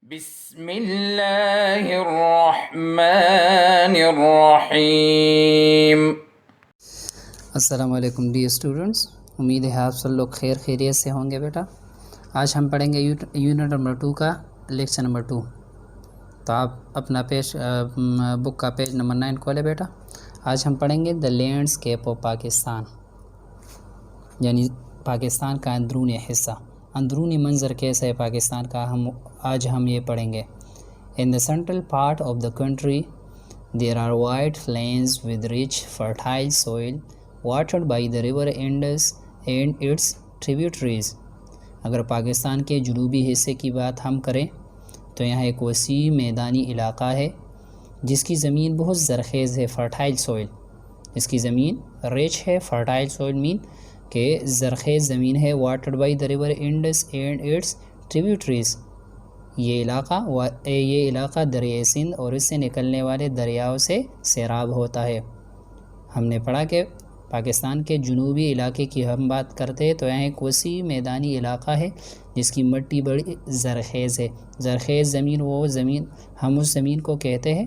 بسم اللہ الرحمن الرحیم۔ السلام علیکم ڈیئر اسٹوڈنٹس، امید ہے آپ سب لوگ خیریت سے ہوں گے بیٹا۔ آج ہم پڑھیں گے یونٹ نمبر 2 کا لیکچر نمبر 2۔ تو آپ اپنا بک کا پیج نمبر 9 کھولے بیٹا۔ آج ہم پڑھیں گے دا لینڈسکیپ آف پاکستان، یعنی پاکستان کا اندرونی حصہ، اندرونی منظر کیسا ہے پاکستان کا، آج ہم یہ پڑھیں گے۔ In the central part of the country there are wide plains with rich fertile soil watered by the river Indus and its tributaries۔ اگر پاکستان کے جنوبی حصے کی بات ہم کریں تو یہاں ایک وسیع میدانی علاقہ ہے جس کی زمین بہت زرخیز ہے، فرٹائل سوئل، اس کی زمین ریچ ہے، فرٹائل سوئل مین کہ زرخیز زمین ہے، watered by the river Indus and its tributaries. یہ علاقہ دریائے سندھ اور اس سے نکلنے والے دریاؤں سے سیراب ہوتا ہے۔ ہم نے پڑھا کہ پاکستان کے جنوبی علاقے کی ہم بات کرتے ہیں تو یہاں ایک وسیع میدانی علاقہ ہے جس کی مٹی بڑی زرخیز ہے۔ زرخیز زمین ہم اس زمین کو کہتے ہیں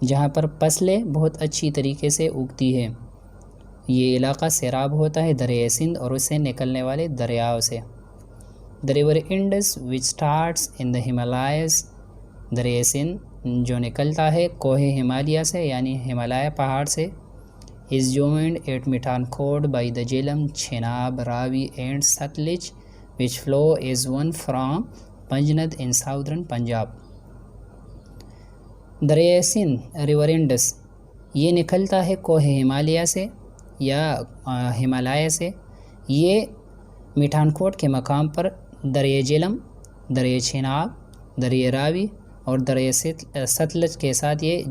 جہاں پر فصلیں بہت اچھی طریقے سے اگتی ہیں۔ یہ علاقہ سیراب ہوتا ہے دریائے سندھ اور اس سے نکلنے والے دریاؤں سے۔ The river Indus which starts in the Himalayas، دریائے سندھ جو نکلتا ہے کوہ ہمالیہ سے یعنی ہمالیہ پہاڑ سے، is joined at Mithankot by the Jhelum، Chenab، Ravi and Satluj which flow as one from Panjnad in southern Punjab۔ دریائے سندھ ریور انڈس یہ نکلتا ہے کوہ ہمالیہ سے یا ہمالیہ سے، یہ میٹھانکوٹ کے مقام پر دریائے جہلم، دریائے چیناب، دریائے راوی اور دریائے ستلج کے ساتھ یہ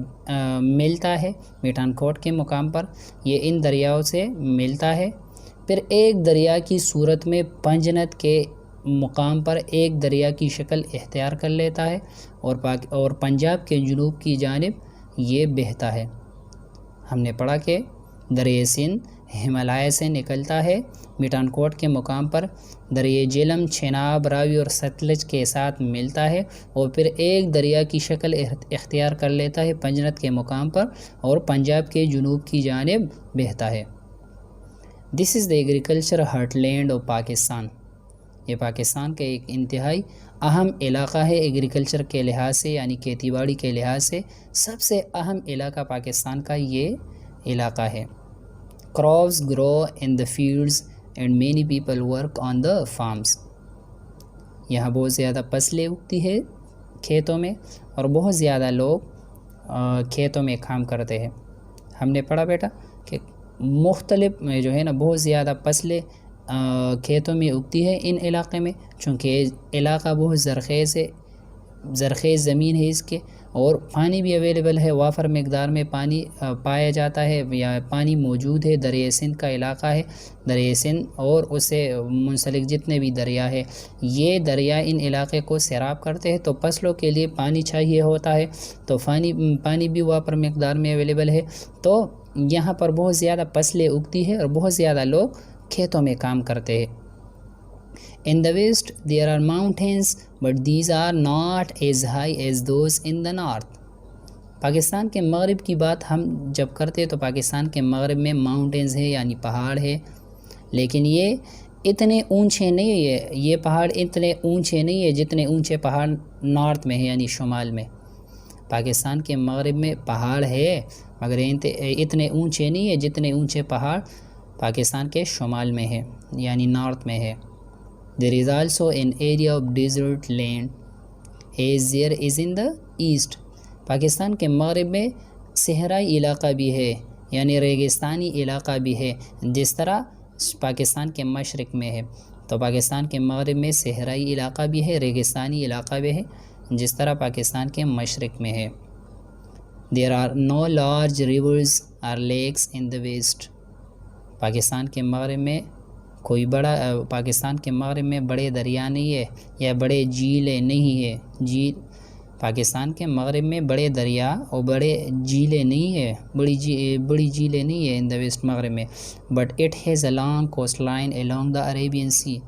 ملتا ہے۔ میٹھانکوٹ کے مقام پر یہ ان دریاؤں سے ملتا ہے، پھر ایک دریا کی صورت میں پنجنت کے مقام پر ایک دریا کی شکل اختیار کر لیتا ہے اور پنجاب کے جنوب کی جانب یہ بہتا ہے۔ ہم نے پڑھا کہ دریائے سندھ ہمالیہ سے نکلتا ہے، میٹھانکوٹ کے مقام پر دریائے جہلم، چیناب، راوی اور ستلج کے ساتھ ملتا ہے اور پھر ایک دریا کی شکل اختیار کر لیتا ہے پنجنت کے مقام پر اور پنجاب کے جنوب کی جانب بہتا ہے۔ This is the agriculture heartland of Pakistan, یہ پاکستان کا ایک انتہائی اہم علاقہ ہے ایگریکلچر کے لحاظ سے، یعنی کھیتی باڑی کے لحاظ سے سب سے اہم علاقہ پاکستان کا یہ علاقہ ہے۔ Crops grow in the fields and many people work on the farms۔ یہاں بہت زیادہ فصلیں اگتی ہے کھیتوں میں اور بہت زیادہ لوگ کھیتوں میں کام کرتے ہیں۔ ہم نے پڑھا بیٹا کہ مختلف جو ہے نا بہت زیادہ فصلیں کھیتوں میں اگتی ہے ان علاقے میں، چونکہ علاقہ بہت زرخیز زمین ہے اس کے، اور پانی بھی اویلیبل ہے، وافر مقدار میں پانی پایا جاتا ہے یا پانی موجود ہے۔ دریائے سندھ کا علاقہ ہے، دریائے سندھ اور اس سے منسلک جتنے بھی دریا ہے یہ دریا ان علاقے کو سیراب کرتے ہیں، تو فصلوں کے لیے پانی چاہیے ہوتا ہے، تو پانی بھی وافر مقدار میں اویلیبل ہے، تو یہاں پر بہت زیادہ فصلیں اگتی ہے اور بہت زیادہ لوگ کھیتوں میں کام کرتے ہیں۔ In the west there are mountains but these are not as high as those in the north۔ Pakistan کے مغرب کی بات ہم جب کرتے تو پاکستان کے مغرب میں ماؤنٹینز ہے یعنی پہاڑ ہے، لیکن یہ اتنے اونچے نہیں ہے، یہ پہاڑ اتنے اونچے نہیں ہے جتنے اونچے پہاڑ نارتھ میں ہے یعنی شمال میں۔ پاکستان کے مغرب میں پہاڑ ہے مگر اتنے اونچے نہیں ہے جتنے اونچے پہاڑ پاکستان کے شمال میں ہے یعنی نارتھ میں ہے۔ There is also an area of desert land as there is in the east۔ Pakistan کے مغرب میں صحرائی علاقہ بھی ہے یعنی ریگستانی علاقہ بھی ہے جس طرح پاکستان کے مشرق میں ہے، تو پاکستان کے مغرب میں صحرائی علاقہ بھی ہے، ریگستانی علاقہ بھی ہے جس طرح پاکستان کے مشرق میں ہے۔ There are no large rivers or lakes in the west۔ Pakistan کے مغرب میں بڑے دریا نہیں ہے یا بڑے جھیلیں نہیں ہے، پاکستان کے مغرب میں بڑے دریا اور بڑے جھیلیں نہیں ہے، بڑی جھیلیں نہیں ہے ان دا ویسٹ مغرب میں، but it has a long coast line along the Arabian Sea۔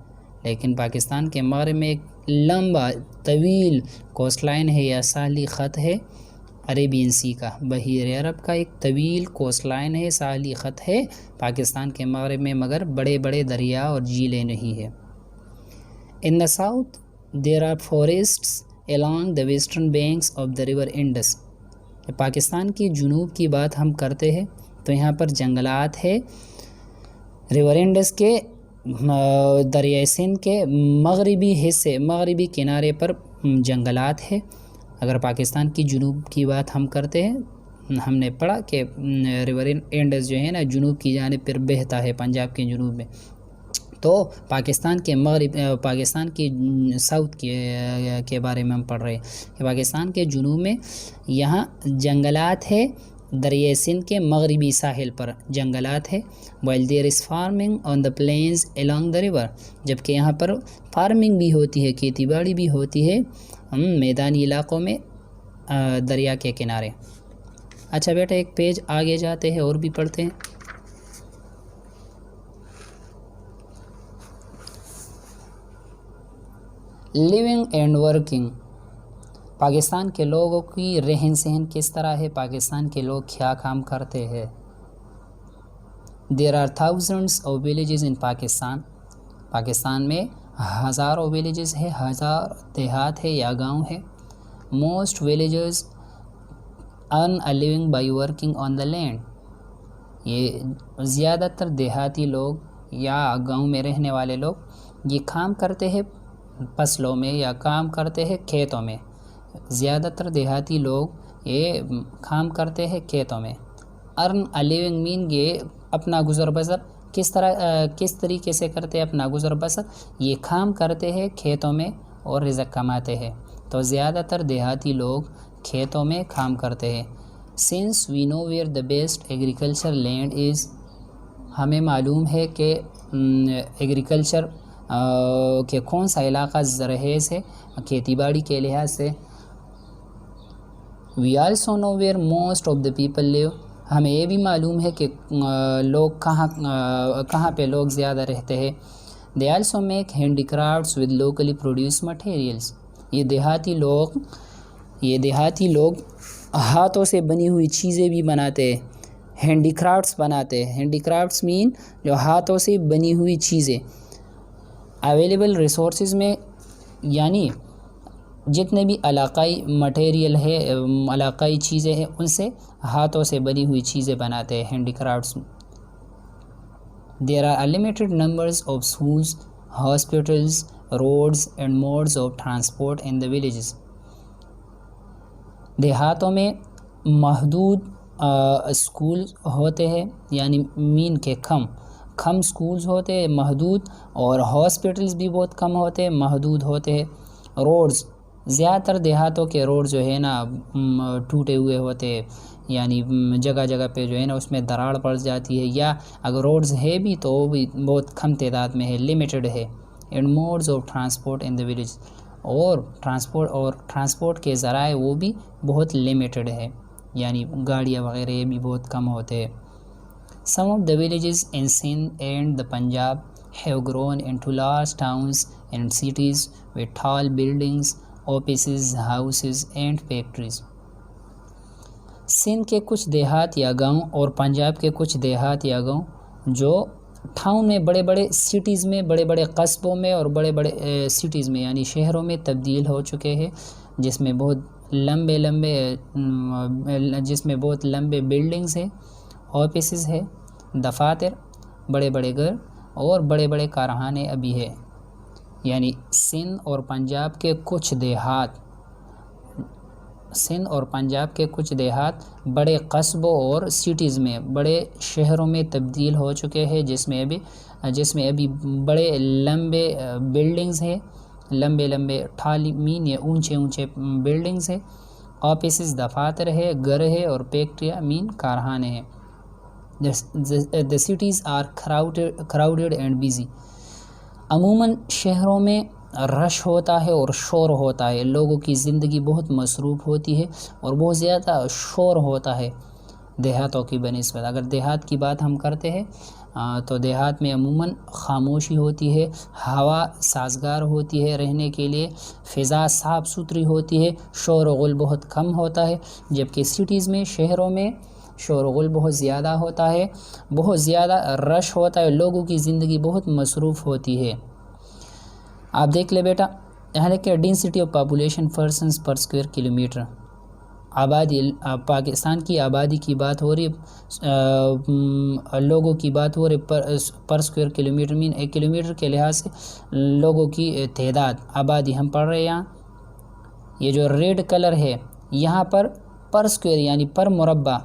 لیکن پاکستان کے مغرب میں ایک لمبا طویل کوسٹ لائن ہے یا ساحلی خط ہے عربین سی کا. بحیر عرب کا ایک طویل کوسٹ لائن ہے، ساحلی خط ہے پاکستان کے مغرب میں، مگر بڑے بڑے دریا اور جھیلیں نہیں ہیں. In the south there are forests along the western banks of the river Indus. Pakistan کی جنوب کی بات ہم کرتے ہیں تو یہاں پر جنگلات ہے ریور انڈس کے دریائے سندھ کے مغربی کنارے پر جنگلات ہے. اگر پاکستان کی جنوب کی بات ہم کرتے ہیں، ہم نے پڑھا کہ ریور انڈس جو ہے نا جنوب کی جانب پر بہتا ہے پنجاب کے جنوب میں. تو پاکستان کی ساؤتھ کے بارے میں ہم پڑھ رہے ہیں کہ پاکستان کے جنوب میں یہاں جنگلات ہے، دریائے سندھ کے مغربی ساحل پر جنگلات ہے. while there is farming on the plains along the river، جبکہ یہاں پر فارمنگ بھی ہوتی ہے، کھیتی باڑی بھی ہوتی ہے میدانی علاقوں میں دریا کے کنارے. اچھا بیٹا ایک پیج آگے جاتے ہیں اور بھی پڑھتے ہیں. لیونگ اینڈ ورکنگ، پاکستان کے لوگوں کی رہن سہن کس طرح ہے، پاکستان کے لوگ کیا کام کرتے ہیں. There are thousands of villages in Pakistan، Pakistan میں ہزاروں ویلیجز ہے، ہزار دیہات ہے یا گاؤں ہے. Most villagers earn a living by working on the land، یہ زیادہ تر دیہاتی لوگ یا گاؤں میں رہنے والے لوگ یہ کام کرتے ہیں فصلوں میں یا کام کرتے ہیں کھیتوں میں. زیادہ تر دیہاتی لوگ یہ کام کرتے ہیں کھیتوں میں. ارن اے لیونگ مین یہ اپنا گزر بسر کس طریقے سے کرتے ہیں اپنا گزر بسر، یہ کام کرتے ہیں کھیتوں میں اور رزق کماتے ہیں. تو زیادہ تر دیہاتی لوگ کھیتوں میں کام کرتے ہیں. Since we know where the best agriculture land is, ہمیں معلوم ہے کہ ایگریکلچر کہ کون سا علاقہ زرخیز ہے کھیتی باڑی کے لحاظ سے. We also know where most of the people live, ہمیں یہ بھی معلوم ہے کہ لوگ کہاں پہ لوگ زیادہ رہتے ہیں. They also make handy crafts with locally produce materials, یہ دیہاتی لوگ ہاتھوں سے بنی ہوئی چیزیں بھی بناتے ہیں، ہینڈی کرافٹس بناتے ہیں. ہینڈی کرافٹس مین جو ہاتھوں سے بنی ہوئی چیزیں. اویلیبل ریسورسز میں یعنی جتنے بھی علاقائی مٹیریل ہے، علاقائی چیزیں ہیں، ان سے ہاتھوں سے بنی ہوئی چیزیں بناتے ہیں handy crafts. There are a limited numbers of schools, hospitals, roads and modes of transport in the villages. دیہاتوں میں محدود اسکول ہوتے ہیں یعنی مین کے کم اسکولز ہوتے ہیں محدود، اور ہاسپٹلز بھی بہت کم ہوتے ہیں محدود ہوتے ہیں. روڈز، زیادہ تر دیہاتوں کے روڈ جو ہے نا ٹوٹے ہوئے ہوتے ہیں، یعنی جگہ جگہ پہ جو ہے نا اس میں دراڑ پڑ جاتی ہے، یا اگر روڈز ہے بھی تو وہ بھی بہت کم تعداد میں ہے، لمیٹڈ ہے. And modes of transport in the village, اور ٹرانسپورٹ کے ذرائع وہ بھی بہت لمیٹڈ ہے، یعنی گاڑیاں وغیرہ یہ بھی بہت کم ہوتے ہیں. Some of the villages in Sindh and the Punjab have grown into large towns and cities with tall buildings, offices, houses and factories. Sindh کے کچھ دیہات یا گاؤں اور پنجاب کے کچھ دیہات یا گاؤں جو ٹاؤن میں بڑے بڑے سٹیز میں، بڑے بڑے قصبوں میں اور بڑے بڑے سٹیز میں یعنی شہروں میں تبدیل ہو چکے ہیں، جس میں بہت لمبے بلڈنگز ہیں، آفیسز ہے، دفاتر، بڑے بڑے گھر اور بڑے بڑے کارخانے ابھی ہے. یعنی سندھ اور پنجاب کے کچھ دیہات بڑے قصبوں اور سٹیز میں، بڑے شہروں میں تبدیل ہو چکے ہیں، جس میں ابھی بڑے لمبے بلڈنگز ہیں، لمبے ٹھالی مین یا اونچے بلڈنگز ہیں، آفیسز دفاتر ہے، گھر ہے، اور فیکٹریاں مین کارخانے ہیں. The cities are crowded and busy. عموماً شہروں میں رش ہوتا ہے اور شور ہوتا ہے، لوگوں کی زندگی بہت مصروف ہوتی ہے اور بہت زیادہ شور ہوتا ہے دیہاتوں کی بنسبت. اگر دیہات کی بات ہم کرتے ہیں تو دیہات میں عموماً خاموشی ہوتی ہے، ہوا سازگار ہوتی ہے رہنے کے لیے، فضا صاف ستھری ہوتی ہے، شور و غل بہت کم ہوتا ہے، جبکہ سٹیز میں، شہروں میں شور و غل بہت زیادہ ہوتا ہے، بہت زیادہ رش ہوتا ہے، لوگوں کی زندگی بہت مصروف ہوتی ہے۔ آپ دیکھ لیں بیٹا، یہاں لکھے density of population persons per square kilometre, آبادی، پاکستان کی آبادی کی بات ہو رہی ہے، لوگوں کی بات ہو رہی پر اسکوائر کلومیٹر، مین ایک کلومیٹر کے لحاظ سے لوگوں کی تعداد، آبادی ہم پڑھ رہے ہیں یہاں، یہ جو ریڈ کلر ہے یہاں پر اسکوائر یعنی پر مربع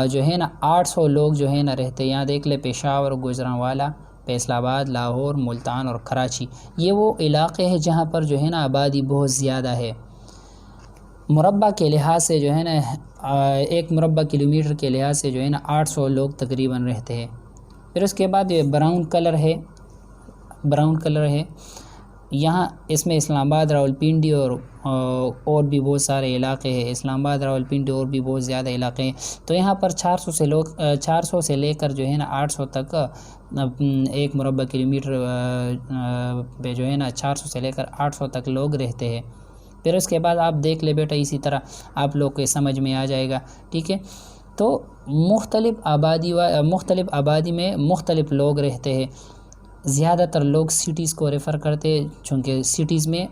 جو ہے نا 800 لوگ جو ہے نا رہتے ہیں۔ یہاں دیکھ لے پشاور، گوجرانوالا، فیصل آباد، لاہور، ملتان اور کراچی، یہ وہ علاقے ہیں جہاں پر جو ہے نا آبادی بہت زیادہ ہے۔ مربع کے لحاظ سے جو ہے نا ایک مربع کلومیٹر کے لحاظ سے جو ہے نا 800 لوگ تقریباً رہتے ہیں۔ پھر اس کے بعد یہ براؤن کلر ہے، یہاں اس میں اسلام آباد، راولپنڈی اور بھی بہت سارے علاقے ہیں، اسلام آباد، راولپنڈی اور بھی بہت زیادہ علاقے ہیں۔ تو یہاں پر 400 سے لے کر جو ہے نا 800 تک ایک مربع کلومیٹر پہ جو ہے نا 400 سے لے کر 800 تک لوگ رہتے ہیں۔ پھر اس کے بعد آپ دیکھ لے بیٹا، اسی طرح آپ لوگ کے سمجھ میں آ جائے گا، ٹھیک ہے۔ تو مختلف آبادی میں مختلف لوگ رہتے ہیں۔ زیادہ تر لوگ سٹیز کو ریفر کرتے ہیں، چونکہ سٹیز میں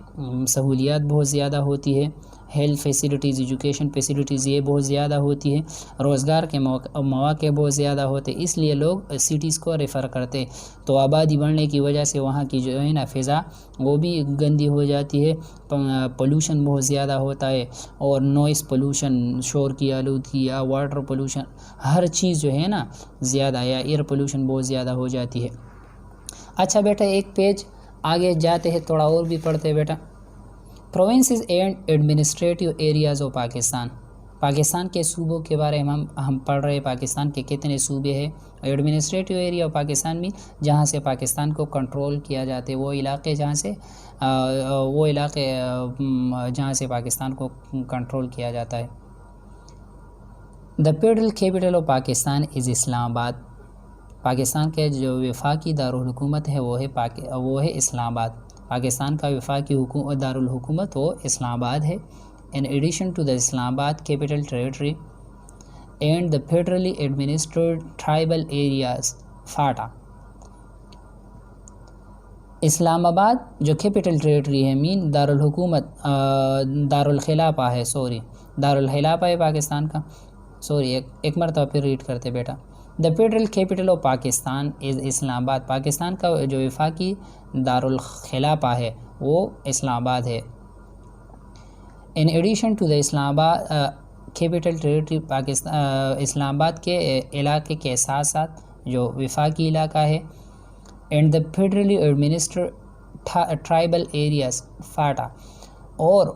سہولیات بہت زیادہ ہوتی ہے، ہیلتھ فیسیلیٹیز، ایجوکیشن فیسیلیٹیز یہ بہت زیادہ ہوتی ہے، روزگار کے مواقع بہت زیادہ ہوتے، اس لیے لوگ سٹیز کو ریفر کرتے۔ تو آبادی بڑھنے کی وجہ سے وہاں کی جو ہے نا فضا وہ بھی گندی ہو جاتی ہے، پولوشن بہت زیادہ ہوتا ہے، اور نوائز پولوشن، شور کی آلودگی یا واٹر پولوشن، ہر چیز جو ہے نا زیادہ، یا ایئر پولوشن بہت زیادہ ہو جاتی ہے۔ اچھا بیٹا، ایک پیج آگے جاتے ہیں، تھوڑا اور بھی پڑھتے ہیں بیٹا۔ Provinces and administrative areas of Pakistan کے صوبوں کے بارے میں ہم پڑھ رہے ہیں۔ پاکستان کے کتنے صوبے ہیں؟ ایڈمنسٹریٹو ایریا آف پاکستان میں جہاں سے پاکستان کو کنٹرول کیا جاتے، وہ علاقے جہاں سے پاکستان کو کنٹرول کیا جاتا ہے۔ The federal capital of Pakistan is Islamabad, Pakistan کے جو وفاقی دارالحکومت ہے وہ ہے اسلام آباد۔ پاکستان کا وفاقی دارالحکومت وہ اسلام آباد ہے۔ In addition to the Islamabad Capital Territory and the federally administered tribal areas FATA، اسلام آباد جو کیپٹل ٹریٹری ہے، مین دارالخلافہ ہے پاکستان کا، ایک مرتبہ پھر ریڈ کرتے بیٹا۔ The federal capital of Pakistan is Islamabad, Pakistan کا جو وفاقی دارالخلافہ ہے وہ اسلام آباد ہے۔ ان ایڈیشن ٹو دا اسلام آباد کیپٹل ٹریٹری، اسلام آباد کے علاقے کے ساتھ ساتھ جو وفاقی علاقہ ہے، and the federally administered tribal areas FATA, اور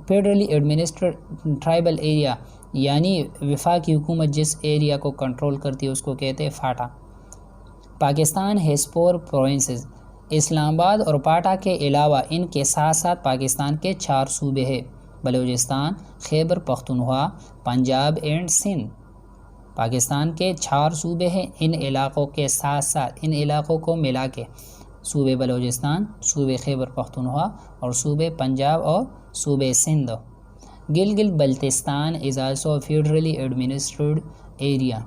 فیڈرلی ایڈمنسٹرڈ ٹرائبل ایریا یعنی وفاقی حکومت جس ایریا کو کنٹرول کرتی ہے اس کو کہتے ہیں فاٹا۔ پاکستان ہیز 4 پروونسز، اسلام آباد اور پاٹا کے علاوہ ان کے ساتھ ساتھ پاکستان کے 4 صوبے ہیں، بلوچستان، خیبر پختونخوا، پنجاب اینڈ سندھ۔ پاکستان کے 4 صوبے ہیں، ان علاقوں کے ساتھ ساتھ، ان علاقوں کو ملا کے، صوبے بلوچستان، صوبے خیبر پختونخوا اور صوبے پنجاب اور صوبے Sindh. Gilgit Baltistan is also federally administered area,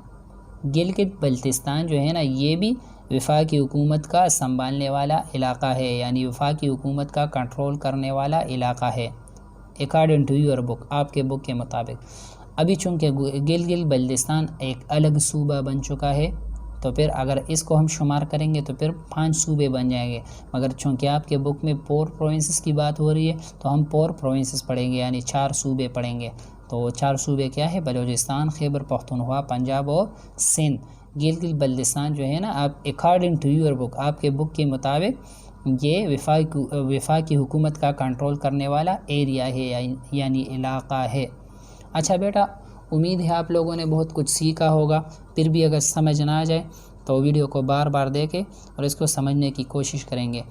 Gilgit Baltistan جو ہے نا یہ بھی وفاقی حکومت کا سنبھالنے والا علاقہ ہے، یعنی وفاقی حکومت کا کنٹرول کرنے والا علاقہ ہے، اکارڈنگ ٹو یور بک، آپ کے بک کے مطابق۔ ابھی چونکہ گلگت بلتستان ایک الگ صوبہ بن چکا ہے، تو پھر اگر اس کو ہم شمار کریں گے تو پھر 5 صوبے بن جائیں گے، مگر چونکہ آپ کے بک میں 4 پروونسز کی بات ہو رہی ہے تو ہم 4 پروونسز پڑھیں گے، یعنی 4 صوبے پڑھیں گے۔ تو وہ 4 صوبے کیا ہے؟ بلوچستان، خیبر پختونخوا، پنجاب اور سندھ۔ گلگت بلتستان جو ہے نا، آپ اکارڈنگ ٹو یور بک، آپ کے بک کے مطابق یہ وفاقی حکومت کا کنٹرول کرنے والا ایریا ہے، یعنی علاقہ ہے۔ اچھا بیٹا، امید ہے آپ لوگوں نے بہت کچھ سیکھا ہوگا، پھر بھی اگر سمجھ نہ آ جائے تو ویڈیو کو بار بار دیکھیں اور اس کو سمجھنے کی کوشش کریں گے۔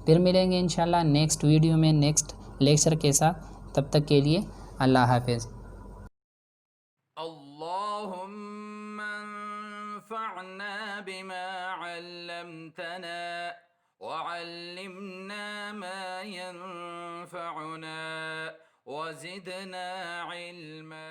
پھر ملیں گے انشاءاللہ نیکسٹ ویڈیو میں نیکسٹ لیکچر کے ساتھ، تب تک کے لیے اللہ حافظ۔ اللهم انفعنا بما علمتنا علمتنا وعلمنا ما ينفعنا وزدنا علما.